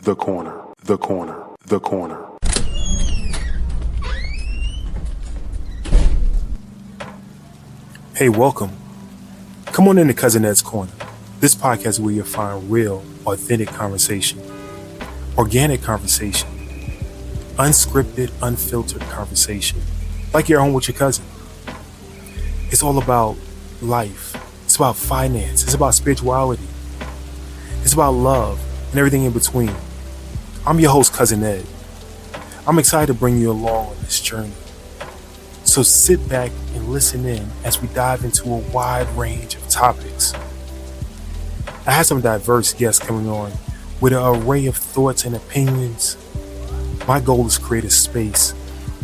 The corner, the corner, the corner. Hey, welcome. Come on into Cousin Ed's Corner. This podcast is where you'll find real, authentic conversation, organic conversation, unscripted, unfiltered conversation, like you're home with your cousin. It's all about life. It's about finance. It's about spirituality. It's about love and everything in between. I'm your host, Cousin Ed. I'm excited to bring you along on this journey. So sit back and listen in as we dive into a wide range of topics. I have some diverse guests coming on with an array of thoughts and opinions. My goal is to create a space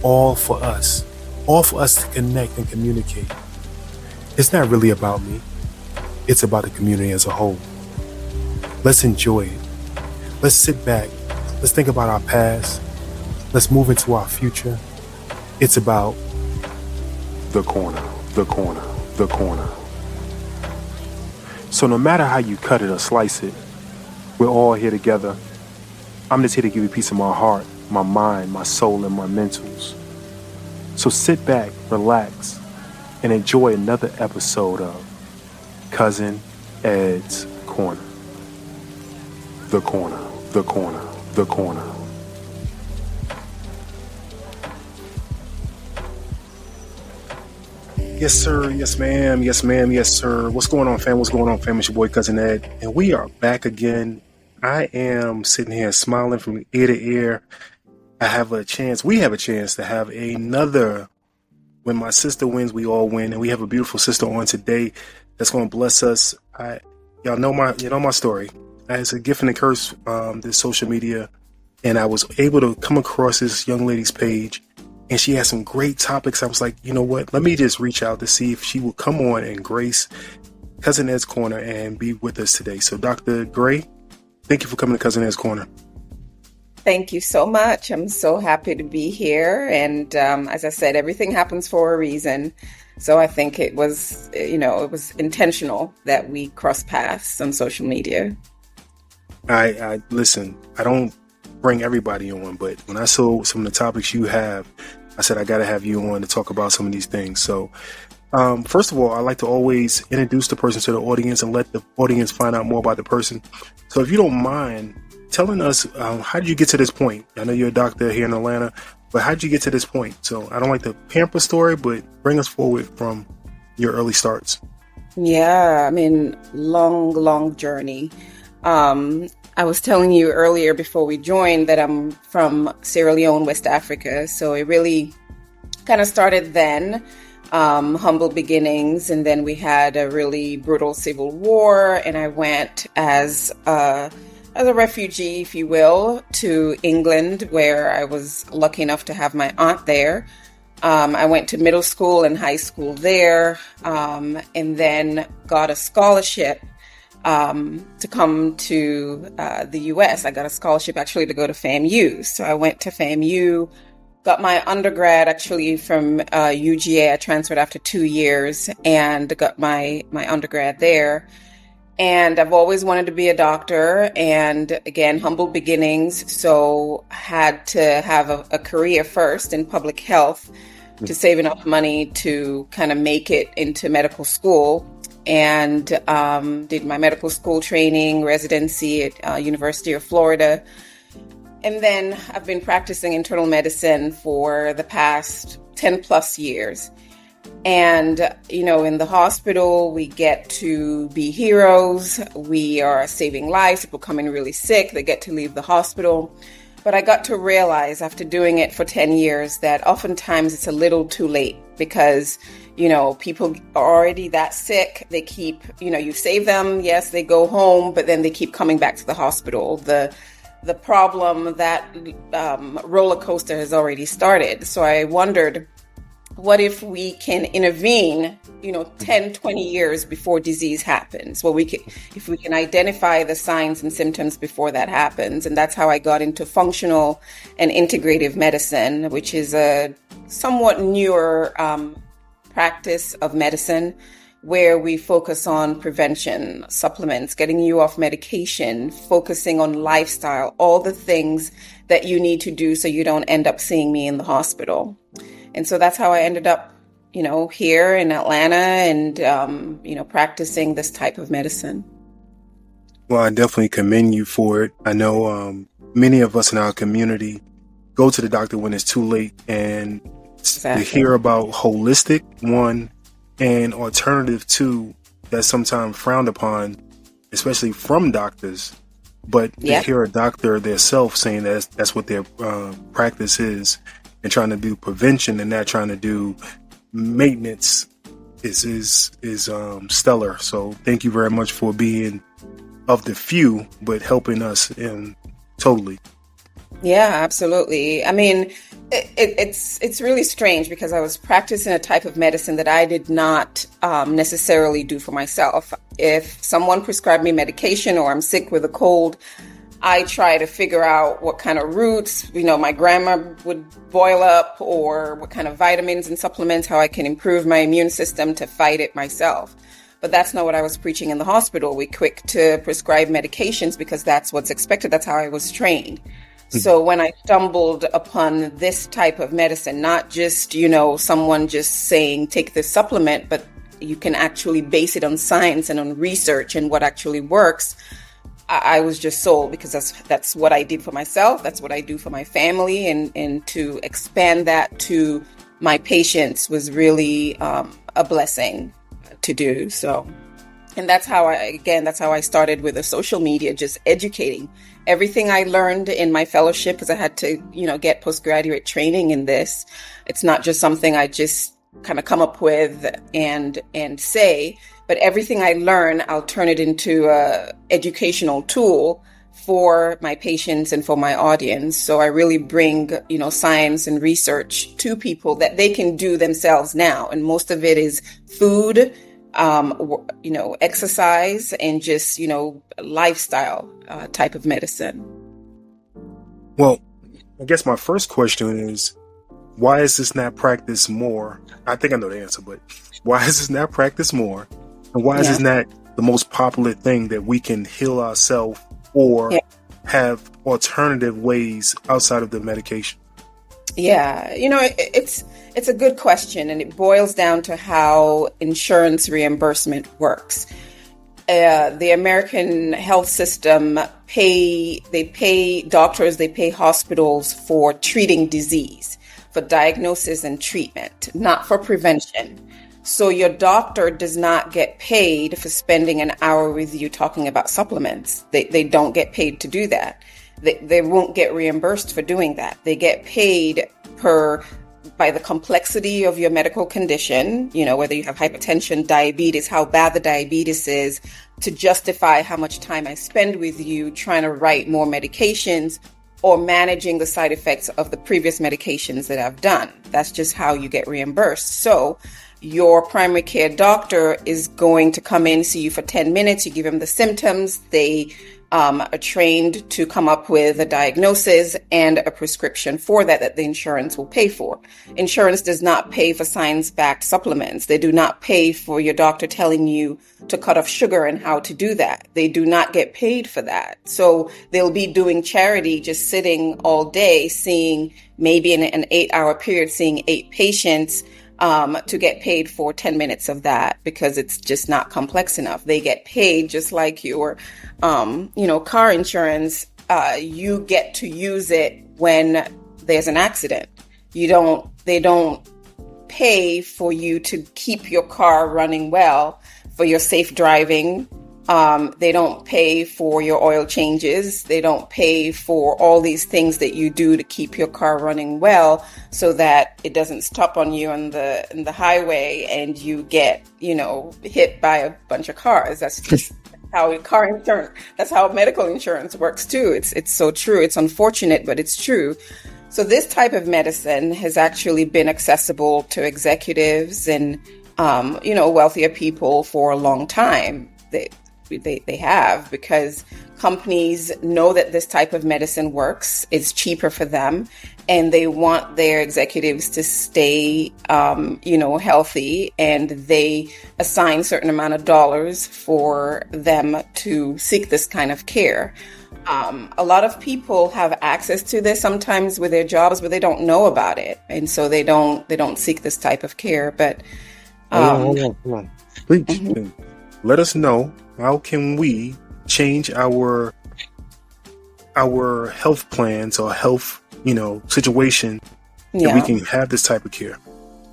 all for us to connect and communicate. It's not really about me. It's about the community as a whole. Let's enjoy it. Let's sit back. Let's think about our past. Let's move into our future. It's about the corner, the corner, the corner. So no matter how you cut it or slice it, we're all here together. I'm just here to give you a piece of my heart, my mind, my soul, and my mentals. So sit back, relax, and enjoy another episode of Cousin Ed's Corner. The corner, the corner, the corner. Yes, sir. Yes, ma'am. Yes, ma'am. Yes, sir. What's going on, fam? What's going on, fam? It's your boy, Cousin Ed. And we are back again. I am sitting here smiling from ear to ear. We have a chance to have another When My Sister Wins, We All Win. And we have a beautiful sister on today that's going to bless us. Y'all know my story. It's a gift and a curse, this social media. And I was able to come across this young lady's page. And she has some great topics. I was like, you know what? Let me just reach out to see if she will come on and grace Cousin Ed's Corner and be with us today. So Dr. Gray, thank you for coming to Cousin Ed's Corner. Thank you so much. I'm so happy to be here. And as I said, everything happens for a reason. So I think it was intentional that we cross paths on social media. I listen, I don't bring everybody on, but when I saw some of the topics you have, I said, I got to have you on to talk about some of these things. So first of all, I like to always introduce the person to the audience and let the audience find out more about the person. So if you don't mind telling us, how did you get to this point? I know you're a doctor here in Atlanta, but how did you get to this point? So I don't like the pamper story, but bring us forward from your early starts. Yeah, I mean, long journey. I was telling you earlier before we joined that I'm from Sierra Leone, West Africa. So it really kind of started then, humble beginnings. And then we had a really brutal civil war. And I went as a refugee, if you will, to England, where I was lucky enough to have my aunt there. I went to middle school and high school there, and then got a scholarship to come to the U.S. I got a scholarship actually to go to FAMU. So I went to FAMU, got my undergrad actually from UGA. I transferred after 2 years and got my undergrad there. And I've always wanted to be a doctor, and again, humble beginnings. So had to have a career first in public health to save enough money to kind of make it into medical school. And did my medical school training, residency at University of Florida. And then I've been practicing internal medicine for the past 10 plus years. And, in the hospital, we get to be heroes. We are saving lives. People come in really sick. They get to leave the hospital. But I got to realize after doing it for 10 years that oftentimes it's a little too late because people are already that sick. They keep, you save them. Yes, they go home, but then they keep coming back to the hospital. The problem, that roller coaster has already started. So I wondered, what if we can intervene, 10, 20 years before disease happens? Well, if we can identify the signs and symptoms before that happens. And that's how I got into functional and integrative medicine, which is a somewhat newer practice of medicine. where we focus on prevention, supplements, getting you off medication, focusing on lifestyle, all the things that you need to do so you don't end up seeing me in the hospital. And so that's how I ended up, here in Atlanta and, practicing this type of medicine. Well, I definitely commend you for it. I know many of us in our community go to the doctor when it's too late, and Exactly. to hear about holistic, one, and alternative, two, that's sometimes frowned upon, especially from doctors. But to hear a doctor themselves saying that's what their practice is, and trying to do prevention and not trying to do maintenance is stellar. So thank you very much for being of the few, but helping us in totally. Yeah, absolutely. I mean, it's really strange because I was practicing a type of medicine that I did not necessarily do for myself. If someone prescribed me medication or I'm sick with a cold, I try to figure out what kind of roots, my grandma would boil up, or what kind of vitamins and supplements, how I can improve my immune system to fight it myself. But that's not what I was preaching in the hospital. We're quick to prescribe medications because that's what's expected. That's how I was trained. So when I stumbled upon this type of medicine, not just, someone just saying, take this supplement, but you can actually base it on science and on research and what actually works, I was just sold, because that's what I did for myself. That's what I do for my family. And to expand that to my patients was really a blessing to do. So, and that's how I started with the social media, just educating everything I learned in my fellowship, because I had to, get postgraduate training in this. It's not just something I just kind of come up with and say, but everything I learn, I'll turn it into a educational tool for my patients and for my audience. So I really bring, science and research to people that they can do themselves now. And most of it is food, exercise, and just, lifestyle type of medicine. Well, I guess my first question is, why is this not practiced more? I think I know the answer, but why is this not practiced more? And why is this not the most popular thing that we can heal ourselves or have alternative ways outside of the medication? Yeah, it's a good question, and it boils down to how insurance reimbursement works. The American health system pay doctors, they pay hospitals for treating disease, for diagnosis and treatment, not for prevention. So your doctor does not get paid for spending an hour with you talking about supplements. They don't get paid to do that. They won't get reimbursed for doing that. They get paid by the complexity of your medical condition, whether you have hypertension, diabetes, how bad the diabetes is, to justify how much time I spend with you trying to write more medications or managing the side effects of the previous medications that I've done. That's just how you get reimbursed. So your primary care doctor is going to come in, see you for 10 minutes. You give them the symptoms. They are trained to come up with a diagnosis and a prescription for that the insurance will pay for. Insurance does not pay for science-backed supplements. They do not pay for your doctor telling you to cut off sugar and how to do that. They do not get paid for that. So they'll be doing charity, just sitting all day, seeing maybe in an 8-hour period, seeing 8 patients, to get paid for 10 minutes of that, because it's just not complex enough. They get paid just like your, car insurance. You get to use it when there's an accident. They don't pay for you to keep your car running well, for your safe driving. They don't pay for your oil changes. They don't pay for all these things that you do to keep your car running well, so that it doesn't stop on you in the highway and you get, hit by a bunch of cars. That's just how car insurance, that's how medical insurance works too. It's so true. It's unfortunate, but it's true. So this type of medicine has actually been accessible to executives and, wealthier people for a long time. they have, because companies know that this type of medicine works. It's cheaper for them, and they want their executives to stay, healthy, and they assign certain amount of dollars for them to seek this kind of care. A lot of people have access to this sometimes with their jobs, but they don't know about it, and so they don't seek this type of care. But hold on. Please, mhm. let us know, how can we change our health plans or health, situation, that we Yeah. can have this type of care.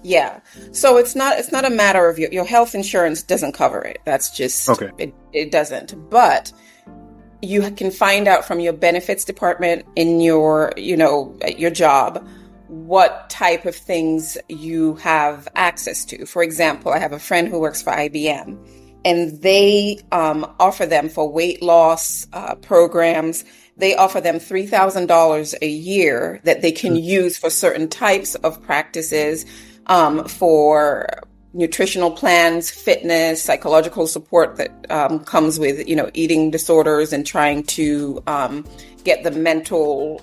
Yeah. So it's not a matter of your health insurance doesn't cover it. That's just Okay. it doesn't. But you can find out from your benefits department in your, at your job, what type of things you have access to. For example, I have a friend who works for IBM, and they offer them for weight loss programs. They offer them $3,000 a year that they can use for certain types of practices, for nutritional plans, fitness, psychological support that comes with, eating disorders and trying to get the mental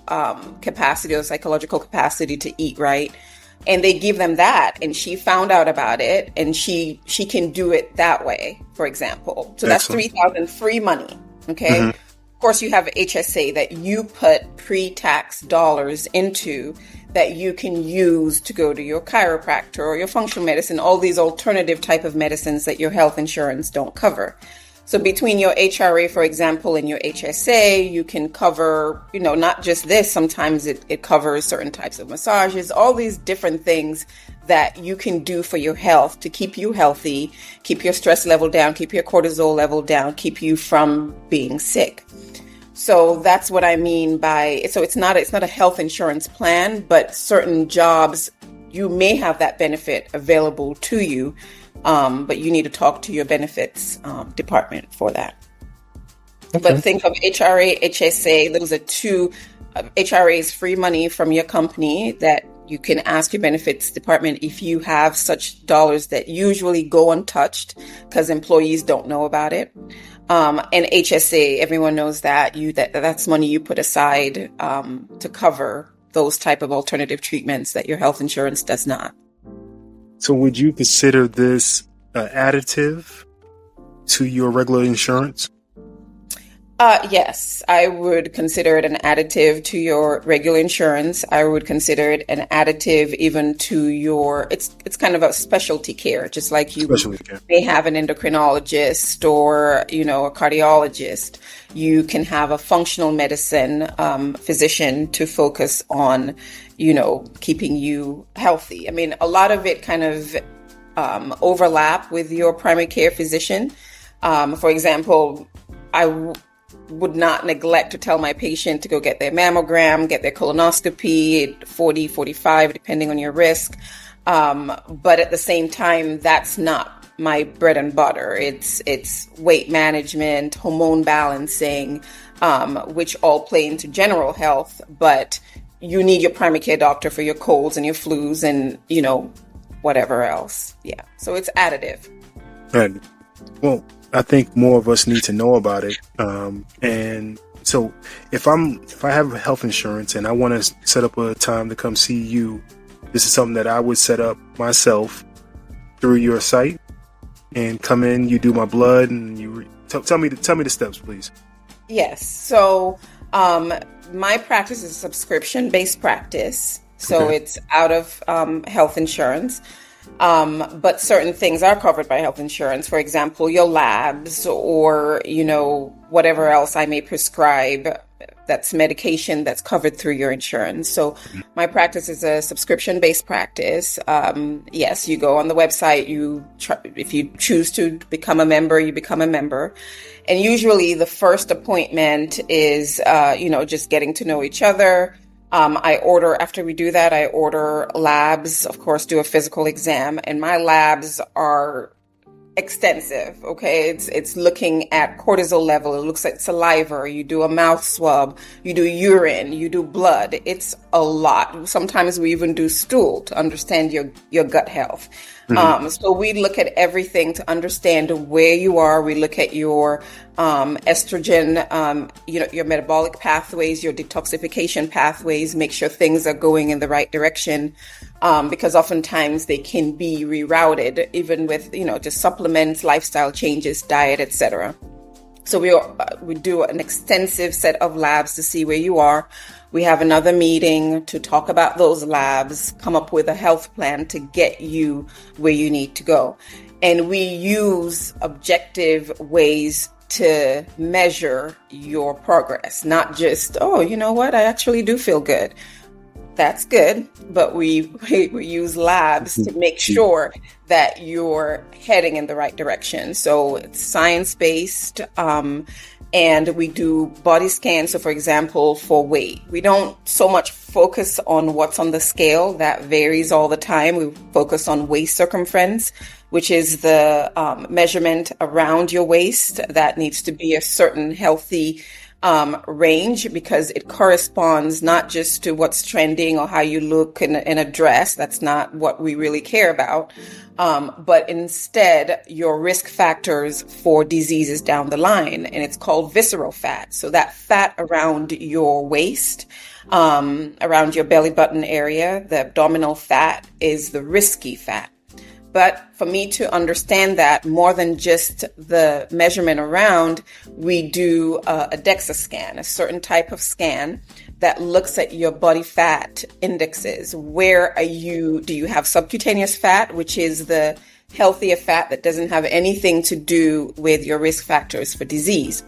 capacity or psychological capacity to eat right. And they give them that, and she found out about it, and she can do it that way, for example. So that's Excellent. $3,000 free money. Okay. Mhm. Of course, you have HSA that you put pre-tax dollars into that you can use to go to your chiropractor or your functional medicine, all these alternative type of medicines that your health insurance don't cover. So between your HRA, for example, and your HSA, you can cover, not just this. Sometimes it covers certain types of massages, all these different things that you can do for your health to keep you healthy, keep your stress level down, keep your cortisol level down, keep you from being sick. So that's what I mean by, so it's not a health insurance plan, but certain jobs, you may have that benefit available to you, but you need to talk to your benefits department for that. Okay. But think of HRA, HSA, those are two. HRA is free money from your company that you can ask your benefits department if you have such dollars that usually go untouched because employees don't know about it. And HSA, everyone knows that that's money you put aside to cover those type of alternative treatments that your health insurance does not. So would you consider this additive to your regular insurance? Yes, I would consider it an additive to your regular insurance. I would consider it an additive even to your, it's kind of a specialty care, just like you Specialty care. may have an endocrinologist or, a cardiologist. You can have a functional medicine physician to focus on, keeping you healthy. I mean, a lot of it kind of overlap with your primary care physician. For example, I would not neglect to tell my patient to go get their mammogram, get their colonoscopy at 40, 45, depending on your risk. But at the same time, that's not my bread and butter. It's weight management, hormone balancing, which all play into general health, but you need your primary care doctor for your colds and your flus and, whatever else. Yeah. So it's additive. Right. Well, I think more of us need to know about it. And so if I have health insurance and I want to set up a time to come see you, this is something that I would set up myself through your site and come in, you do my blood, and you tell me the steps, please. Yes. So, my practice is a subscription-based practice. So Okay. it's out of health insurance. But certain things are covered by health insurance. For example, your labs or, whatever else I may prescribe that's medication that's covered through your insurance. So my practice is a subscription-based practice. Yes, you go on the website, if you choose to become a member, you become a member. And usually the first appointment is, just getting to know each other. After we do that, I order labs, of course, do a physical exam, and my labs are extensive. Okay. It's looking at cortisol level. It looks at saliva. You do a mouth swab, you do urine, you do blood. It's a lot. Sometimes we even do stool to understand your gut health. So we look at everything to understand where you are. We look at your estrogen, your metabolic pathways, your detoxification pathways, make sure things are going in the right direction, because oftentimes they can be rerouted, even with, just supplements, lifestyle changes, diet, etc. So we do an extensive set of labs to see where you are. We have another meeting to talk about those labs, come up with a health plan to get you where you need to go. And we use objective ways to measure your progress, not just, oh, you know what, I actually do feel good. That's good, but we use labs to make sure that you're heading in the right direction. So it's science-based, and we do body scans. So for example, for weight, we don't so much focus on what's on the scale. That varies all the time. We focus on waist circumference, which is the measurement around your waist that needs to be a certain healthy range, because it corresponds not just to what's trending or how you look in a dress. That's not what we really care about. But instead your risk factors for diseases down the line, and it's called visceral fat. So that fat around your waist, around your belly button area, the abdominal fat, is the risky fat. But for me to understand that, more than just the measurement around, we do a DEXA scan, a certain type of scan that looks at your body fat indexes. Where are you? Do you have subcutaneous fat, which is the healthier fat that doesn't have anything to do with your risk factors for disease?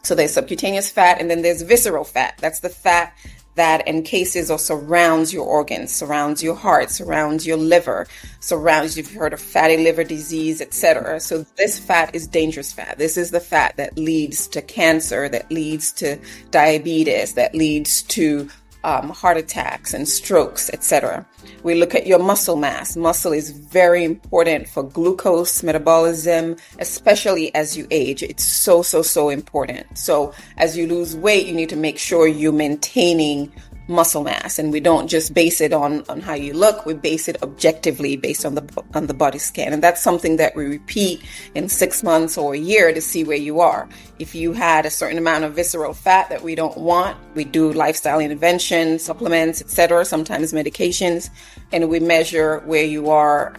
So there's subcutaneous fat, and then there's visceral fat. That's the fat that encases or surrounds your organs, surrounds your heart, surrounds your liver, surrounds, you've heard of fatty liver disease, etc. So this fat is dangerous fat. This is the fat that leads to cancer, that leads to diabetes, that leads to heart attacks and strokes, etc. We look at your muscle mass. Muscle is very important for glucose metabolism, especially as you age. It's so important. So as you lose weight, you need to make sure you're maintaining muscle mass, and we don't just base it on how you look. We base it objectively based on the body scan, and that's something that we repeat in 6 months or a year to see where you are. If you had a certain amount of visceral fat that we don't want, we do lifestyle interventions, supplements, etc., sometimes medications, and we measure where you are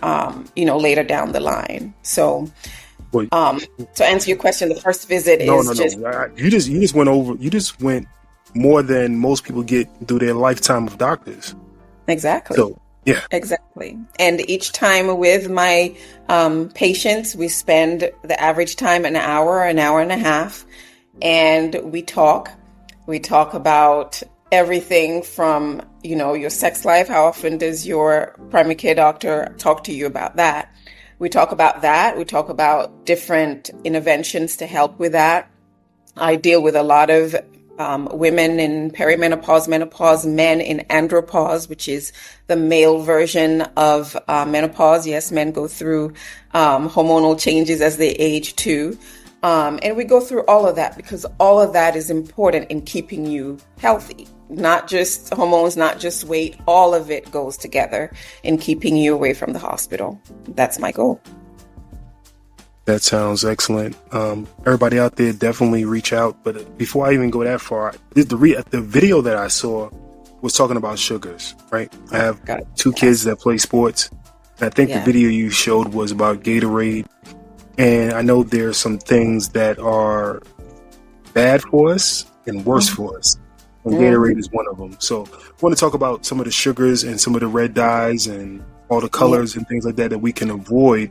later down the line. So to answer your question, the first visit You just went more than most people get through their lifetime of doctors. Exactly. So, yeah. Exactly. And each time with my patients, we spend the average time an hour and a half, and we talk. We talk about everything from, your sex life. How often does your primary care doctor talk to you about that? We talk about that. We talk about different interventions to help with that. I deal with a lot of women in perimenopause, menopause, men in andropause, which is the male version of menopause. Yes, men go through hormonal changes as they age too. And we go through all of that because all of that is important in keeping you healthy. Not just hormones, not just weight. All of it goes together in keeping you away from the hospital. That's my goal. That sounds excellent. Everybody out there, definitely reach out. But before I even go that far, the video that I saw was talking about sugars, right? I have two kids that play sports. And I think the video you showed was about Gatorade. And I know there's some things that are bad for us and worse for us. And Gatorade is one of them. So I want to talk about some of the sugars and some of the red dyes and all the colors and things like that we can avoid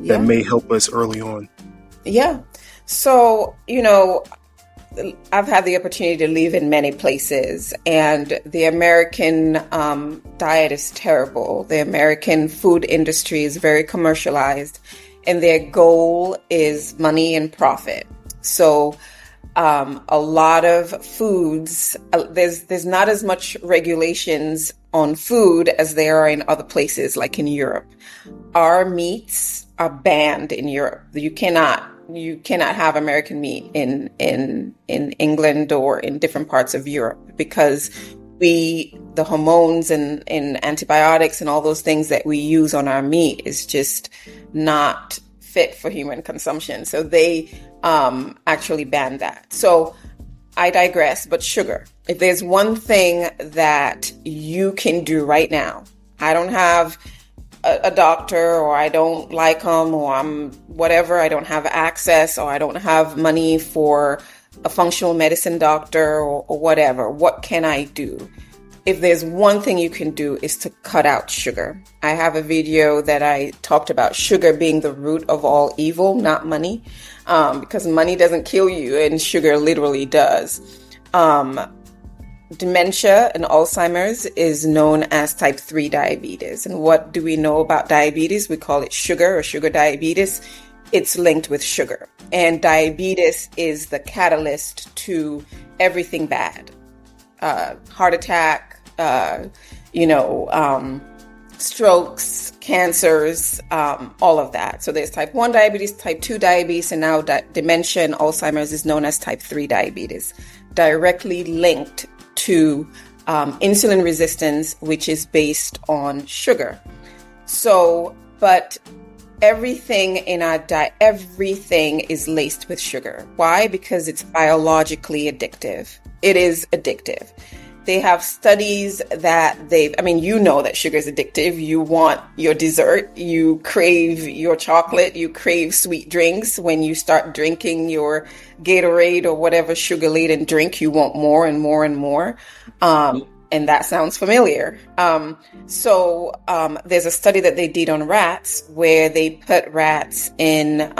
that may help us early on. Yeah. So, I've had the opportunity to live in many places, and the American diet is terrible. The American food industry is very commercialized, and their goal is money and profit. So a lot of foods, there's not as much regulations on food as there are in other places, like in Europe. Our meats are banned in Europe. You cannot have American meat in England or in different parts of Europe because the hormones and antibiotics and all those things that we use on our meat is just not fit for human consumption. So they actually banned that. So I digress, but sugar. If there's one thing that you can do right now, I don't have a doctor, or I don't like them, or I'm whatever, I don't have access, or I don't have money for a functional medicine doctor or whatever. What can I do? If there's one thing you can do is to cut out sugar. I have a video that I talked about sugar being the root of all evil, not money, because money doesn't kill you and sugar literally does. Dementia and Alzheimer's is known as type 3 diabetes. And what do we know about diabetes? We call it sugar or sugar diabetes. It's linked with sugar. And diabetes is the catalyst to everything bad. Heart attack, strokes, cancers, all of that. So there's type 1 diabetes, type 2 diabetes, and now dementia and Alzheimer's is known as type 3 diabetes, directly linked to insulin resistance, which is based on sugar. So, but everything in our diet, everything is laced with sugar. Why? Because it's biologically addictive. It is addictive. They have studies that you know that sugar is addictive. You want your dessert, you crave your chocolate, you crave sweet drinks. When you start drinking your Gatorade or whatever sugar-laden drink, you want more and more and more. And that sounds familiar. So there's a study that they did on rats where they put rats in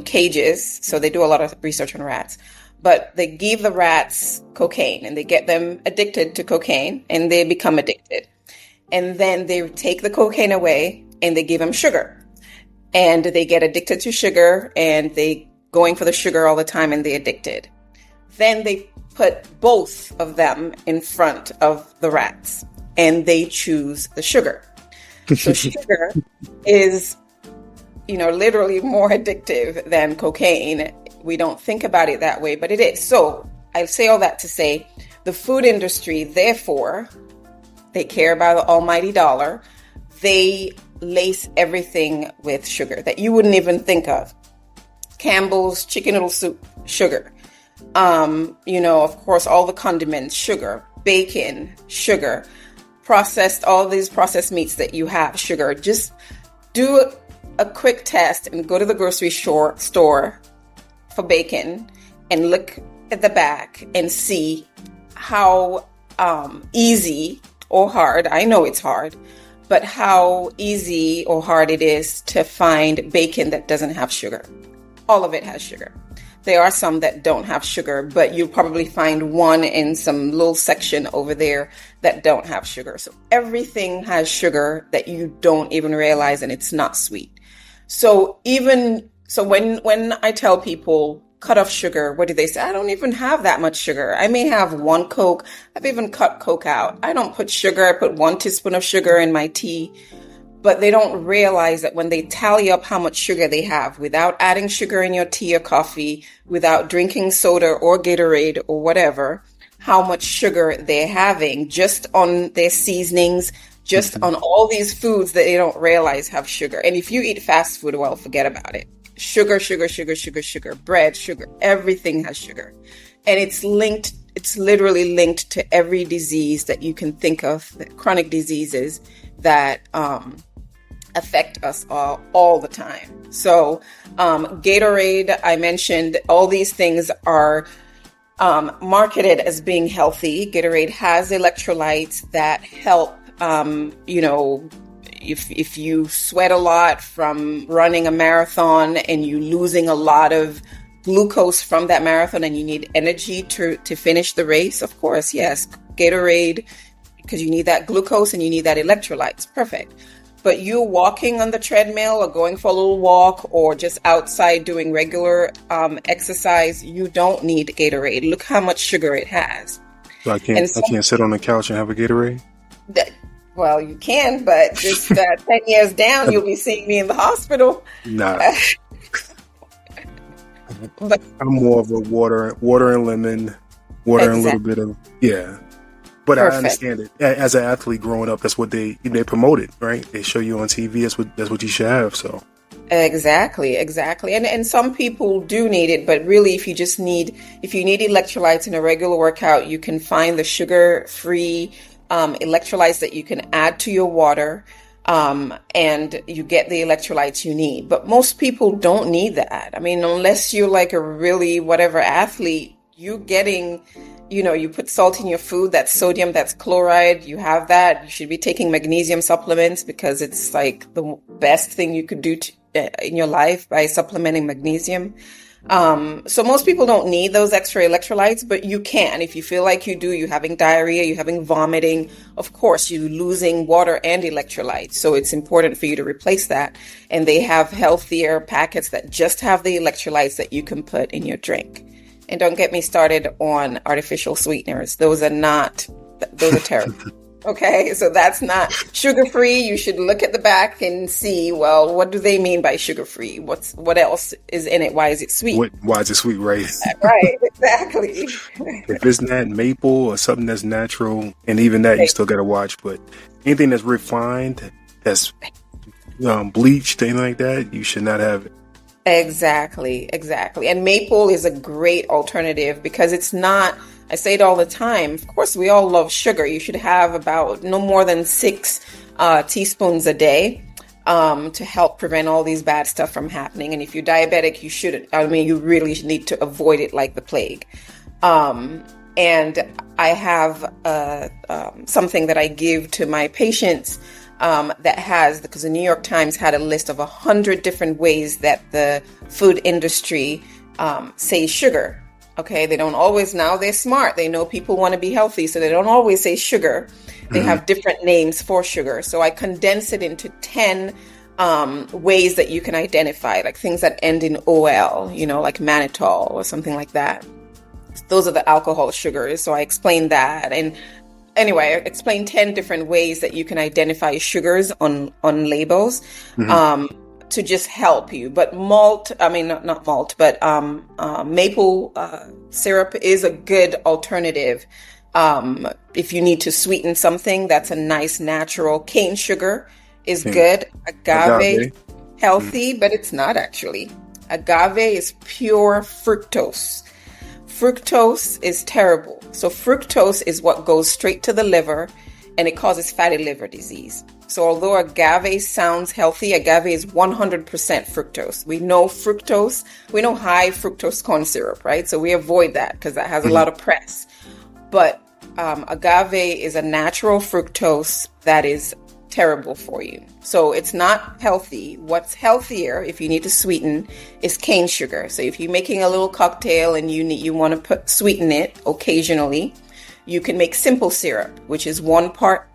cages. So they do a lot of research on rats. But they give the rats cocaine and they get them addicted to cocaine and they become addicted. And then they take the cocaine away and they give them sugar. And they get addicted to sugar and they going for the sugar all the time and they're addicted. Then they put both of them in front of the rats and they choose the sugar. So sugar is, literally more addictive than cocaine. We don't think about it that way, but it is. So I say all that to say the food industry, therefore, they care about the almighty dollar. They lace everything with sugar that you wouldn't even think of. Campbell's chicken noodle soup, sugar. Of course, all the condiments, sugar, bacon, sugar, all these processed meats that you have, sugar. Just do a quick test and go to the grocery store for bacon and look at the back and see how easy or hard, I know it's hard, but how easy or hard it is to find bacon that doesn't have sugar. All of it has sugar. There are some that don't have sugar, but you'll probably find one in some little section over there that don't have sugar. So everything has sugar that you don't even realize, and it's not sweet. So when I tell people cut off sugar, what do they say? I don't even have that much sugar. I may have one Coke. I've even cut Coke out. I don't put sugar. I put 1 teaspoon of sugar in my tea. But they don't realize that when they tally up how much sugar they have without adding sugar in your tea or coffee, without drinking soda or Gatorade or whatever, how much sugar they're having just on their seasonings, just on all these foods that they don't realize have sugar. And if you eat fast food, well, forget about it. Sugar, sugar, sugar, sugar, sugar, bread, sugar, everything has sugar. And it's literally linked to every disease that you can think of, the chronic diseases that affect us all the time. So Gatorade, I mentioned, all these things are marketed as being healthy. Gatorade has electrolytes that help, if you sweat a lot from running a marathon and you losing a lot of glucose from that marathon and you need energy to finish the race, of course, yes, Gatorade, because you need that glucose and you need that electrolytes. Perfect. But you walking on the treadmill or going for a little walk or just outside doing regular exercise, you don't need Gatorade. Look how much sugar it has. So I can't sit on the couch and have a Gatorade? Well, you can, but just 10 years down, you'll be seeing me in the hospital. Nah. But I'm more of a water and lemon, water and a little bit of, yeah. But I Perfect. understand it. As an athlete growing up, that's what they promoted, right? They show you on TV. That's what you should have. So Exactly, exactly. And some people do need it, but really if you need electrolytes in a regular workout, you can find the sugar-free electrolytes that you can add to your water, and you get the electrolytes you need. But most people don't need that. I mean, unless you're like a really whatever athlete, you're getting, you put salt in your food, that's sodium, that's chloride, you have that. You should be taking magnesium supplements because it's like the best thing you could do in your life by supplementing magnesium. So most people don't need those extra electrolytes, but you can. If you feel like you do, you're having diarrhea, you're having vomiting, of course, you're losing water and electrolytes. So it's important for you to replace that. And they have healthier packets that just have the electrolytes that you can put in your drink. And don't get me started on artificial sweeteners. Those are terrible. Okay, so that's not sugar-free. You should look at the back and see, well, what do they mean by sugar-free? What else is in it? Why is it sweet? why is it sweet, right? Right, exactly. If it's not maple or something that's natural, and even that you still got to watch. But anything that's refined, that's bleached, anything like that, you should not have it. Exactly, exactly. And maple is a great alternative because it's not, I say it all the time, of course, we all love sugar. You should have about no more than 6 teaspoons a day to help prevent all these bad stuff from happening. And if you're diabetic, you really need to avoid it like the plague. And I have something that I give to my patients because the New York Times had a list of 100 different ways that the food industry says sugar. Okay, they don't always, now they're smart. They know people want to be healthy, so they don't always say sugar. They have different names for sugar. So I condense it into 10 ways that you can identify, like things that end in OL, like mannitol or something like that. Those are the alcohol sugars. So I explained that. And anyway, I explained 10 different ways that you can identify sugars on labels. To just help you. But not malt, but maple syrup is a good alternative. If you need to sweeten something, that's a nice natural. Cane sugar is good. Agave, healthy, but it's not actually. Agave is pure fructose. Fructose is terrible. So fructose is what goes straight to the liver, and it causes fatty liver disease. So although agave sounds healthy, agave is 100% fructose. We know high fructose corn syrup, right? So we avoid that because that has a lot of press. But agave is a natural fructose that is terrible for you. So it's not healthy. What's healthier, if you need to sweeten, is cane sugar. So if you're making a little cocktail and you want to sweeten it occasionally, you can make simple syrup, which is 1 part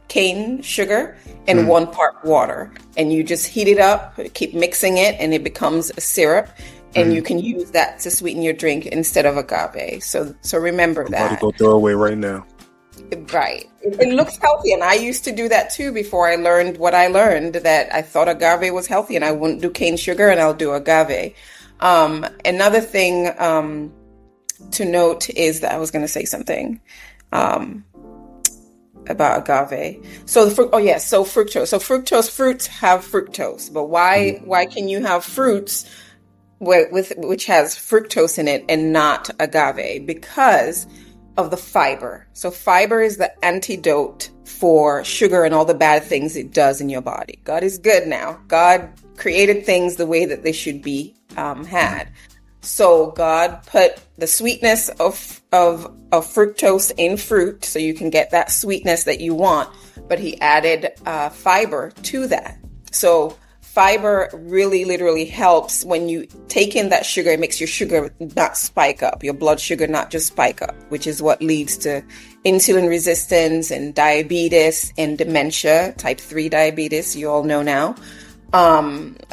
cane sugar and 1 part water. And you just heat it up, keep mixing it, and it becomes a syrup. And you can use that to sweeten your drink instead of agave. So remember that. I'm about to go throw away right now. Right. It looks healthy. And I used to do that too before I learned what I learned, that I thought agave was healthy and I wouldn't do cane sugar and I'll do agave. Another thing to note is that I was going to say something about agave. So fructose. So fruits have fructose. But why can you have fruits which has fructose in it and not agave? Because of the fiber. So fiber is the antidote for sugar and all the bad things it does in your body. God is good now. God created things the way that they should be had. So God put the sweetness of fructose in fruit so you can get that sweetness that you want, but he added fiber to that. So fiber really literally helps when you take in that sugar. It makes your sugar not spike up, your blood sugar not just spike up, which is what leads to insulin resistance and diabetes and dementia, type 3 diabetes, you all know now.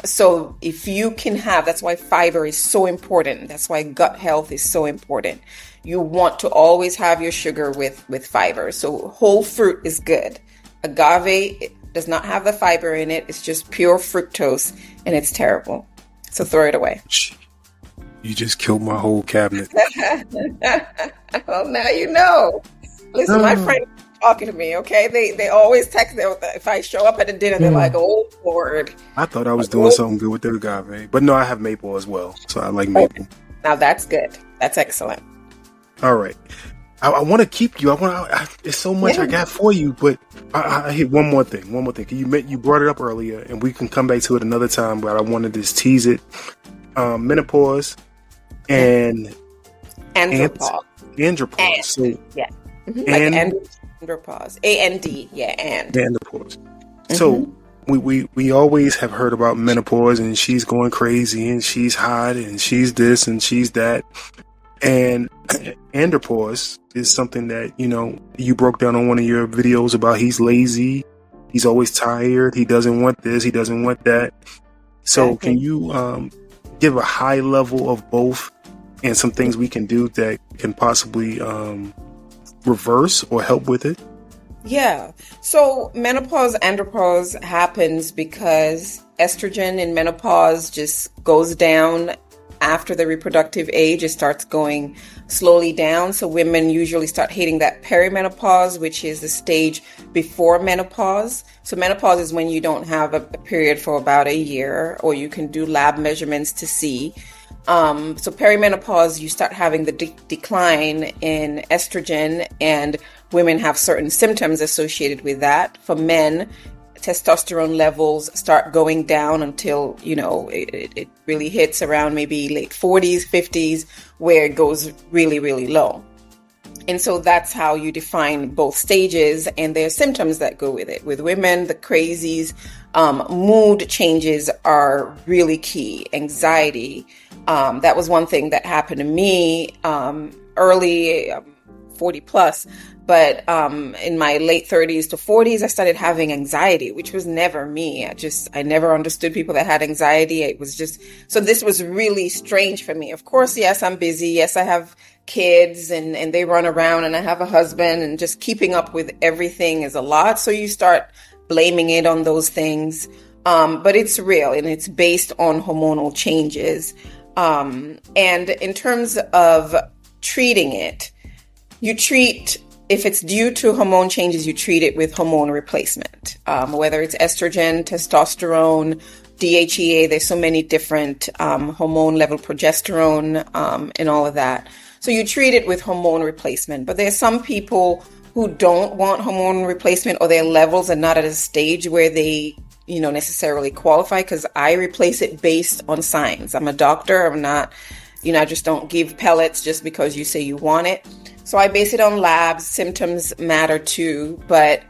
So if you can that's why fiber is so important. That's why gut health is so important. You want to always have your sugar with fiber. So whole fruit is good. Agave does not have the fiber in it. It's just pure fructose and it's terrible. So throw it away. You just killed my whole cabinet. Well, now you know. Listen, my friend talking to me, okay? They always text me if I show up at a dinner, they're like, "Oh Lord." I thought I was doing something good with the agave, but no, I have maple as well, so I like maple. Now that's good. That's excellent. All right, I want to keep you. It's so much I got for you, but I hit one more thing. You brought it up earlier, and we can come back to it another time. But I wanted to tease it. Menopause and Andropause. andropause. So Yeah. Like andropause. A-N-D. Yeah, and. Andropause. So we always have heard about menopause, and she's going crazy, and she's hot, and she's this, and she's that. And andropause is something that, you broke down on one of your videos about he's lazy, he's always tired, he doesn't want this, he doesn't want that. So can you give a high level of both and some things we can do that can possibly reverse or help with it? Yeah. So menopause, andropause happens because estrogen in menopause just goes down after the reproductive age. It starts going slowly down. So women usually start hitting that perimenopause, which is the stage before menopause. So menopause is when you don't have a period for about a year, or you can do lab measurements to see. So perimenopause, you start having the decline in estrogen, and women have certain symptoms associated with that. For men, testosterone levels start going down until, it really hits around maybe late 40s, 50s, where it goes really, really low. And so that's how you define both stages, and there's symptoms that go with it. With women, the crazies, mood changes are really key. Anxiety. That was one thing that happened to me early, 40 plus. But in my late 30s to 40s, I started having anxiety, which was never me. I never understood people that had anxiety. It was just, so this was really strange for me. Of course, yes, I'm busy. Yes, I have kids and they run around, and I have a husband, and just keeping up with everything is a lot. So you start blaming it on those things. But it's real, and it's based on hormonal changes. And in terms of treating it, if it's due to hormone changes, you treat it with hormone replacement, whether it's estrogen, testosterone, DHEA. There's so many different hormone level, progesterone, and all of that. So you treat it with hormone replacement. But there's some people who don't want hormone replacement, or their levels are not at a stage where they necessarily qualify, because I replace it based on science. I'm a doctor. I'm not, I just don't give pellets just because you say you want it. So I base it on labs. Symptoms matter too, but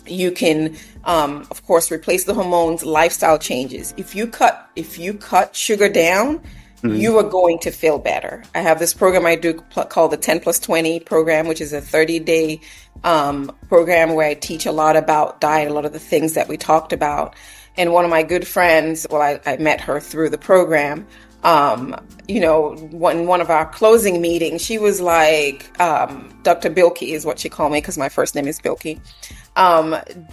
you can, of course, replace the hormones. Lifestyle changes. If you cut sugar down, you are going to feel better. I have this program I do called the 10+20 program, which is a 30-day program where I teach a lot about diet, a lot of the things that we talked about. And one of my good friends, I met her through the program. One of our closing meetings, she was like, Dr. Bilky is what she called me, because my first name is Bilky.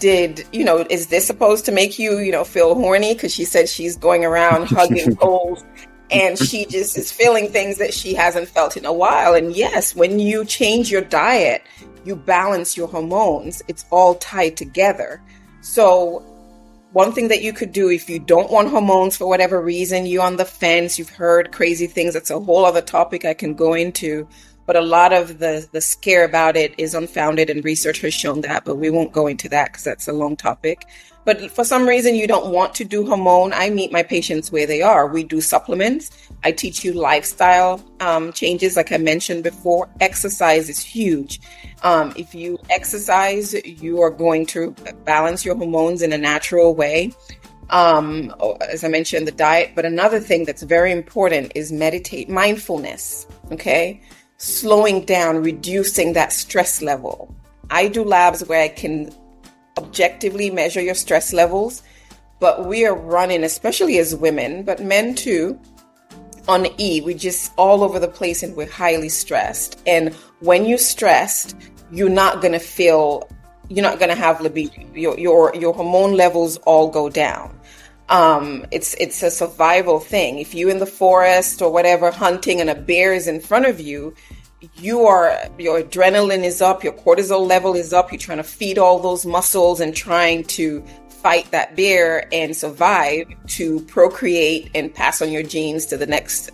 Is this supposed to make you, feel horny? Because she said she's going around hugging poles, and she just is feeling things that she hasn't felt in a while. And yes, when you change your diet, you balance your hormones. It's all tied together. So one thing that you could do if you don't want hormones for whatever reason, you're on the fence, you've heard crazy things, that's a whole other topic I can go into. But a lot of the scare about it is unfounded, and research has shown that, but we won't go into that because that's a long topic. But for some reason you don't want to do hormone, I meet my patients where they are. We do supplements. I teach you lifestyle changes. Like I mentioned before, exercise is huge. If you exercise, you are going to balance your hormones in a natural way. As I mentioned, the diet. But another thing that's very important is mindfulness. Okay. Slowing down, reducing that stress level. I do labs where I can objectively measure your stress levels, but we are running, especially as women, but men too, on E. We just all over the place, and we're highly stressed. And when you're stressed, you're not going to have libido. Your hormone levels all go down. It's a survival thing. If you're in the forest or whatever hunting and a bear is in front of you, your adrenaline is up, your cortisol level is up, you're trying to feed all those muscles and trying to fight that bear and survive to procreate and pass on your genes to the next,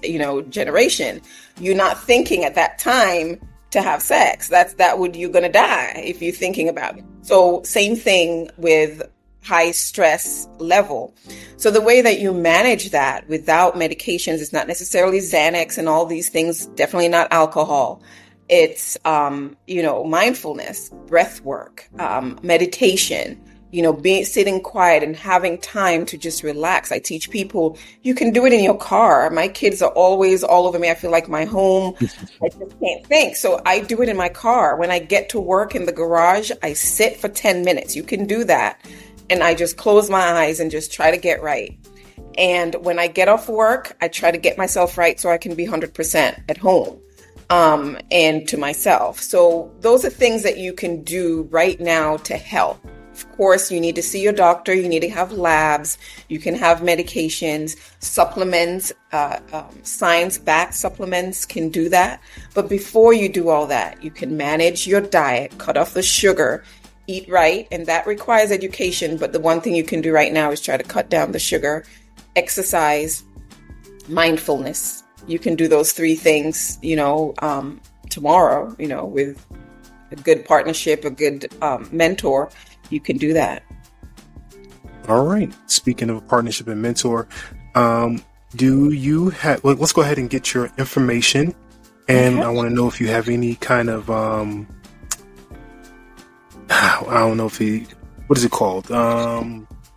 generation. You're not thinking at that time to have sex. You're going to die if you're thinking about it. So same thing with high stress level. So the way that you manage that without medications is not necessarily Xanax and all these things, definitely not alcohol. It's, mindfulness, breath work, meditation, sitting quiet and having time to just relax. I teach people, you can do it in your car. My kids are always all over me. I feel like my home, I just can't think. So I do it in my car. When I get to work in the garage, I sit for 10 minutes. You can do that. And I just close my eyes and just try to get right. And when I get off work, I try to get myself right so I can be 100% at home and to myself. So those are things that you can do right now to help. Of course, you need to see your doctor. You need to have labs. You can have medications, supplements, science-backed supplements can do that. But before you do all that, you can manage your diet, cut off the sugar, eat right, and that requires education. But the one thing you can do right now is try to cut down the sugar, exercise, mindfulness. You can do those three things, tomorrow, with a good partnership, a good mentor. You can do that. All right. Speaking of a partnership and mentor, do you have, let's go ahead and get your information. And I want to know if you have any kind of, I don't know what is it called?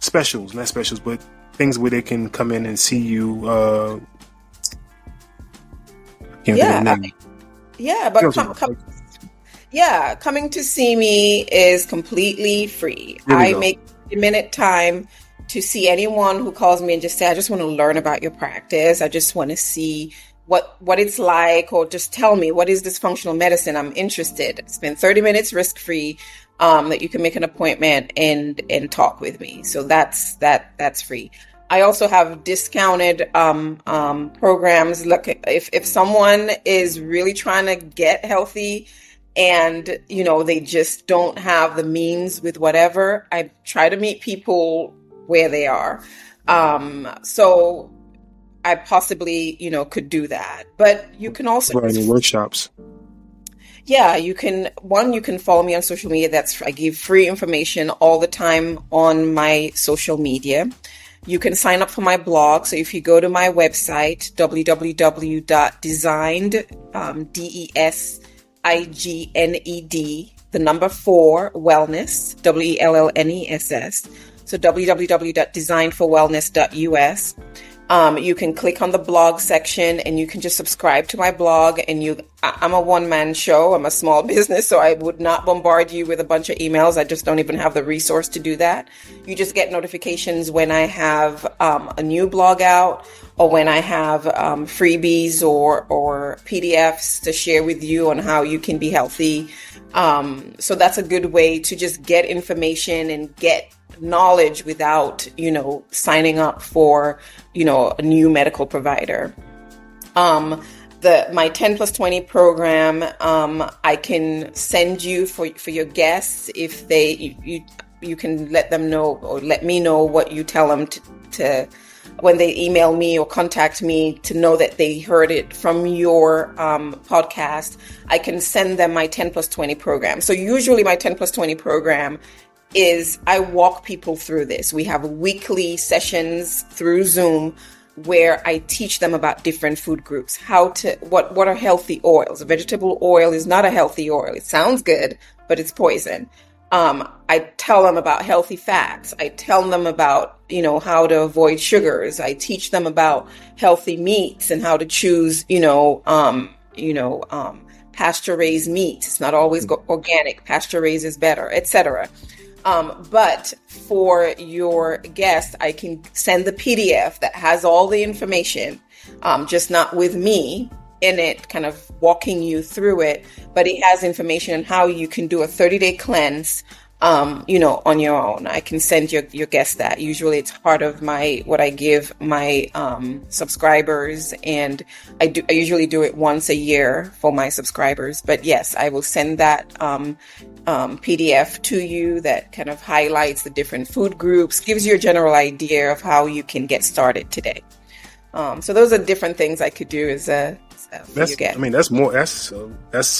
Specials, not specials, but things where they can come in and see you. Can't think of the name. Yeah, but coming to see me is completely free. I make a minute time to see anyone who calls me and just say, I just want to learn about your practice. I just want to see what it's like, or just tell me, what is this functional medicine? I'm interested. Spend 30 minutes risk-free. That you can make an appointment and talk with me. So that's free. I also have discounted programs. Look, if someone is really trying to get healthy and they just don't have the means with whatever, I try to meet people where they are. So I possibly could do that. But you can also running workshops. Yeah, you can follow me on social media. I give free information all the time on my social media. You can sign up for my blog. So if you go to my website, www.designed, DESIGNED, the number 4 wellness, WELLNESS. So www.designedforwellness.us. You can click on the blog section and you can just subscribe to my blog. And I'm a one-man show. I'm a small business, so I would not bombard you with a bunch of emails. I just don't even have the resource to do that. You just get notifications when I have a new blog out, or when I have freebies or PDFs to share with you on how you can be healthy. So that's a good way to just get information and get knowledge without, signing up for, a new medical provider. My 10+20 program, I can send you for your guests if you can let them know, or let me know what you tell them to when they email me or contact me, to know that they heard it from your podcast. I can send them my 10+20 program. So usually my 10+20 program is I walk people through this. We have weekly sessions through Zoom where I teach them about different food groups, what are healthy oils. A vegetable oil is not a healthy oil. It sounds good, but it's poison. I tell them about healthy fats. I tell them about, how to avoid sugars. I teach them about healthy meats and how to choose, pasture-raised meats. It's not always organic. Pasture-raised is better, etc. But for your guest, I can send the PDF that has all the information, just not with me in it, kind of walking you through it, but it has information on how you can do a 30-day cleanse, on your own. I can send your guest that. Usually it's part of what I give my subscribers, and I usually do it once a year for my subscribers. But yes, I will send that PDF to you that kind of highlights the different food groups, gives you a general idea of how you can get started today. So those are different things I could do for you guys. I mean, that's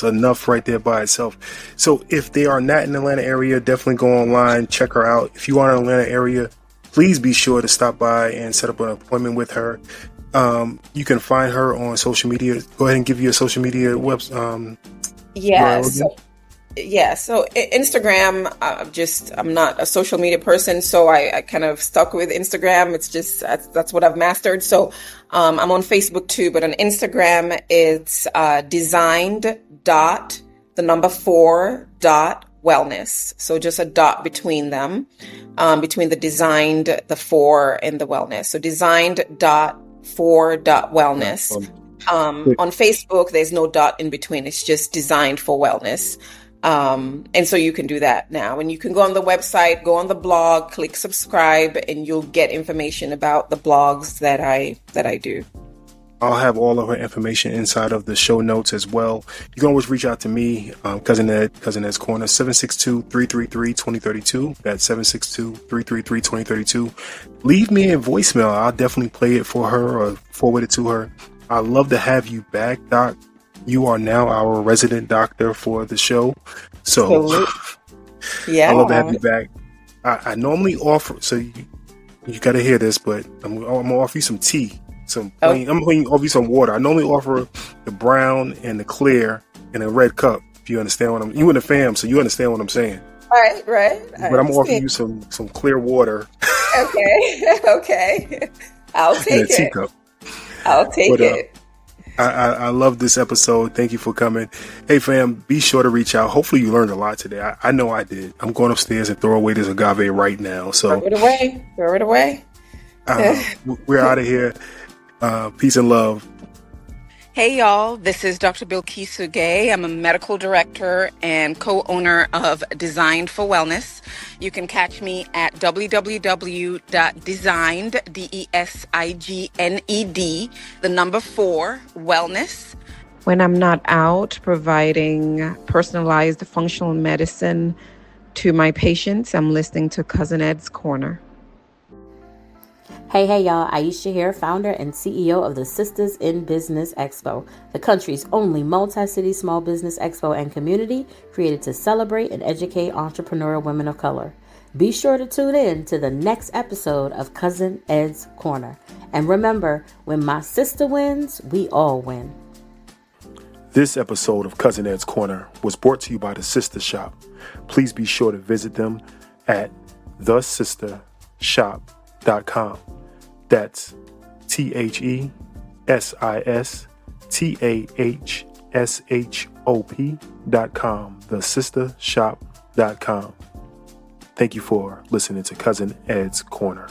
enough right there by itself. So if they are not in the Atlanta area, definitely go online, check her out. If you are in the Atlanta area, please be sure to stop by and set up an appointment with her. You can find her on social media. Go ahead and give you a social media website. So Instagram, I'm not a social media person, so I kind of stuck with Instagram. It's just, that's what I've mastered. So, I'm on Facebook too, but on Instagram, it's, designed.4.wellness. So just a dot between them, between the designed, the 4 and the wellness. So designed.4.wellness. On Facebook, there's no dot in between. It's just designed for wellness. And so you can do that now, and you can go on the website, go on the blog, click subscribe, and you'll get information about the blogs that I do. I'll have all of her information inside of the show notes as well. You can always reach out to me, Cousin Ed's Corner, 762-333-2032. That's 762-333-2032. Leave me a voicemail. I'll definitely play it for her or forward it to her. I'd love to have you back, Doc. You are now our resident doctor for the show. So yeah, I love to have you back. I normally offer, so you got to hear this, but I'm going to offer you some tea. I'm going to offer you some water. I normally offer the brown and the clear in a red cup. If you understand you in the fam, so you understand what I'm saying. Right. But I'm offering you some clear water. Okay. I'll take it. Teacup. I'll take it. I love this episode. Thank you for coming. Hey, fam, be sure to reach out. Hopefully you learned a lot today. I know I did. I'm going upstairs and throw away this agave right now. So throw it away. We're out of here. Peace and love. Hey, y'all. This is Dr. Bilkisu Gaye. I'm a medical director and co-owner of Designed for Wellness. You can catch me at www.designed, DESIGNED, the number 4, wellness. When I'm not out providing personalized functional medicine to my patients, I'm listening to Cousin Ed's Corner. Hey, y'all. Aisha here, founder and CEO of the Sistahs in Business Expo, the country's only multi-city small business expo and community created to celebrate and educate entrepreneurial women of color. Be sure to tune in to the next episode of Cousin Ed's Corner. And remember, when my sister wins, we all win. This episode of Cousin Ed's Corner was brought to you by the Sistah Shop. Please be sure to visit them at thesistahshop.com. That's thesistahshop.com. thesistahshop.com. Thank you for listening to Cousin Ed's Corner.